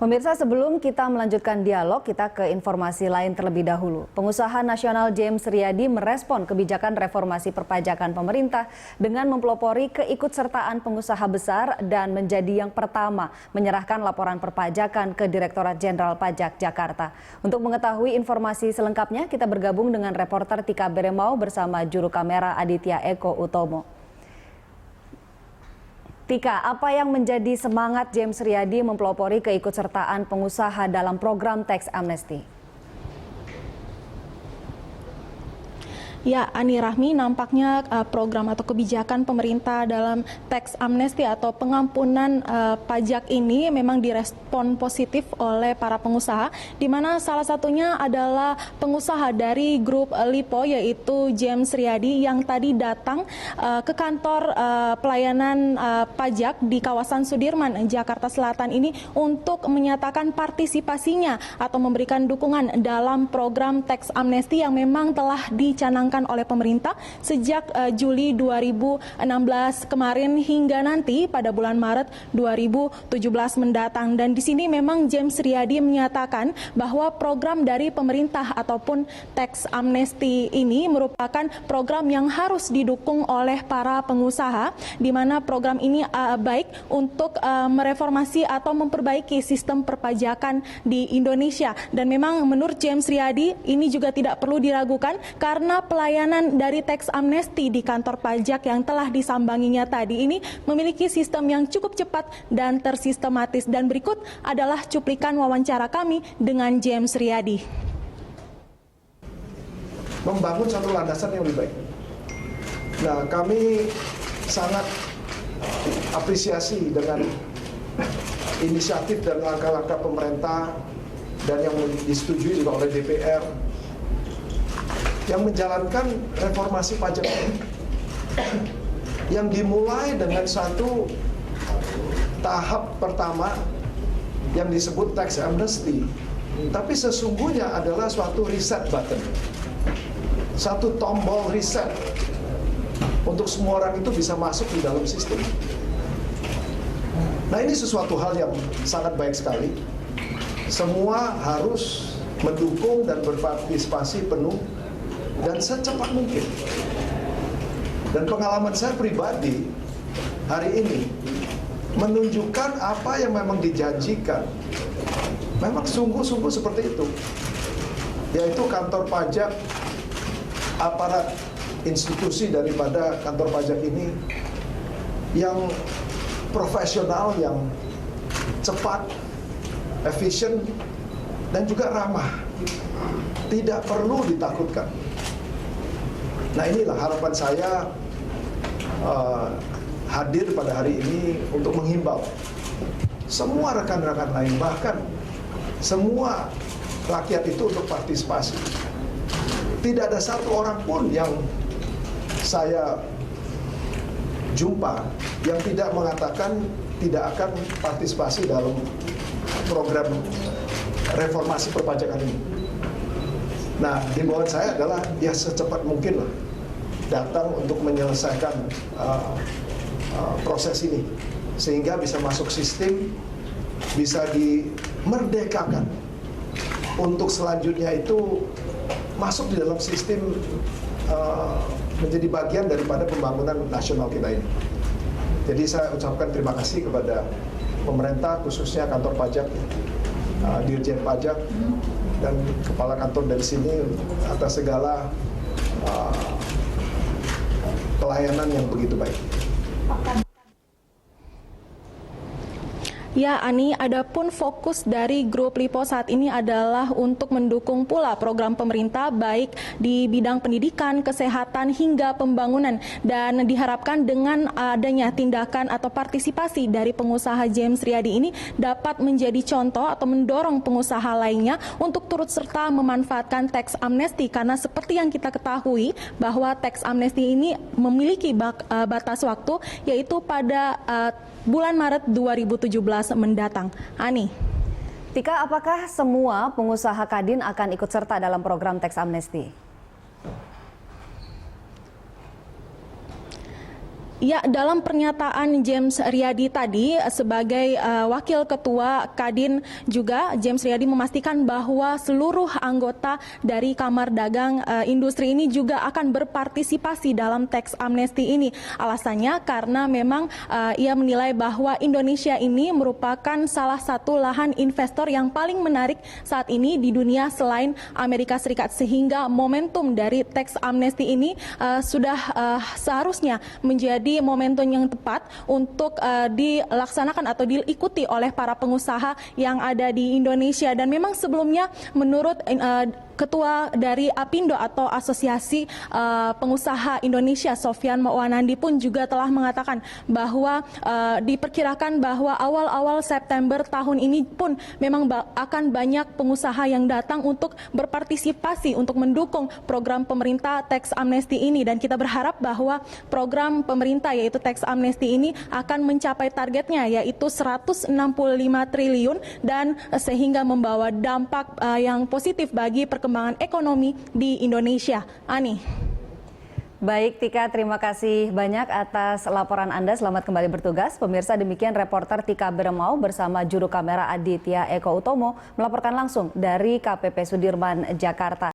Pemirsa, sebelum kita melanjutkan dialog, kita ke informasi lain terlebih dahulu. Pengusaha nasional James Riyadi merespon kebijakan reformasi perpajakan pemerintah dengan mempelopori keikutsertaan pengusaha besar dan menjadi yang pertama menyerahkan laporan perpajakan ke Direktorat Jenderal Pajak Jakarta. Untuk mengetahui informasi selengkapnya, kita bergabung dengan reporter Tika Beremau bersama juru kamera Aditya Eko Utomo. Tika, apa yang menjadi semangat James Riyadi mempelopori keikutsertaan pengusaha dalam program tax amnesty? Ya, Ani Rahmi, nampaknya program atau kebijakan pemerintah dalam tax amnesty atau pengampunan pajak ini memang direspon positif oleh para pengusaha, di mana salah satunya adalah pengusaha dari grup Lipo, yaitu James Riyadi yang tadi datang ke kantor pelayanan pajak di kawasan Sudirman, Jakarta Selatan ini untuk menyatakan partisipasinya atau memberikan dukungan dalam program tax amnesty yang memang telah dicanangkan oleh pemerintah sejak Juli 2016 kemarin hingga nanti pada bulan Maret 2017 mendatang. Dan di sini memang James Riyadi menyatakan bahwa program dari pemerintah ataupun tax amnesty ini merupakan program yang harus didukung oleh para pengusaha, di mana program ini baik untuk mereformasi atau memperbaiki sistem perpajakan di Indonesia. Dan memang menurut James Riyadi ini juga tidak perlu diragukan karena pelayanan dari tax amnesty di kantor pajak yang telah disambanginya tadi ini memiliki sistem yang cukup cepat dan tersistematis. Dan berikut adalah cuplikan wawancara kami dengan James Riyadi. Membangun satu landasan yang lebih baik. Nah, kami sangat apresiasi dengan inisiatif dan langkah-langkah pemerintah dan yang disetujui juga oleh DPR yang menjalankan reformasi pajak yang dimulai dengan satu tahap pertama yang disebut tax amnesty, tapi sesungguhnya adalah suatu reset button, satu tombol reset untuk semua orang itu bisa masuk di dalam sistem. Nah, ini sesuatu hal yang sangat baik sekali. Semua harus mendukung dan berpartisipasi penuh dan secepat mungkin. Dan pengalaman saya pribadi hari ini menunjukkan apa yang memang dijanjikan memang sungguh-sungguh seperti itu, yaitu kantor pajak, aparat institusi daripada kantor pajak ini yang profesional, yang cepat, efisien, dan juga ramah, tidak perlu ditakutkan. Nah, inilah harapan saya hadir pada hari ini untuk menghimbau semua rekan-rekan lain, bahkan semua rakyat itu untuk partisipasi. Tidak ada satu orang pun yang saya jumpa yang tidak mengatakan tidak akan partisipasi dalam program reformasi perpajakan ini. Nah, himbauan saya adalah ya secepat mungkin lah datang untuk menyelesaikan proses ini sehingga bisa masuk sistem, bisa dimerdekakan untuk selanjutnya itu masuk di dalam sistem menjadi bagian daripada pembangunan nasional kita ini. Jadi saya ucapkan terima kasih kepada pemerintah, khususnya kantor pajak, Dirjen Pajak, dan kepala kantor dari sini atas segala pelayanan yang begitu baik. Ya, Ani, adapun fokus dari grup Lipo saat ini adalah untuk mendukung pula program pemerintah baik di bidang pendidikan, kesehatan hingga pembangunan, dan diharapkan dengan adanya tindakan atau partisipasi dari pengusaha James Riyadi ini dapat menjadi contoh atau mendorong pengusaha lainnya untuk turut serta memanfaatkan tax amnesty, karena seperti yang kita ketahui bahwa tax amnesty ini memiliki batas waktu yaitu pada bulan Maret 2017 mendatang. Ani. Tika, apakah semua pengusaha Kadin akan ikut serta dalam program tax amnesty? Ya, dalam pernyataan James Riyadi tadi sebagai Wakil Ketua Kadin juga, James Riyadi memastikan bahwa seluruh anggota dari Kamar Dagang Industri ini juga akan berpartisipasi dalam teks amnesti ini. Alasannya karena memang ia menilai bahwa Indonesia ini merupakan salah satu lahan investor yang paling menarik saat ini di dunia selain Amerika Serikat, sehingga momentum dari teks amnesti ini sudah seharusnya menjadi momentum yang tepat untuk dilaksanakan atau diikuti oleh para pengusaha yang ada di Indonesia. Dan memang sebelumnya menurut Ketua dari APindo atau Asosiasi Pengusaha Indonesia, Sofyan Mawanandi pun juga telah mengatakan bahwa diperkirakan bahwa awal-awal September tahun ini pun memang akan banyak pengusaha yang datang untuk berpartisipasi untuk mendukung program pemerintah teks amnesti ini. Dan kita berharap bahwa program pemerintah yaitu teks amnesti ini akan mencapai targetnya yaitu 165 triliun dan sehingga membawa dampak yang positif bagi perkembangan ekonomi di Indonesia. Ani. Baik Tika, terima kasih banyak atas laporan Anda. Selamat kembali bertugas. Pemirsa, demikian reporter Tika Beremau bersama juru kamera Aditya Eko Utomo melaporkan langsung dari KPP Sudirman, Jakarta.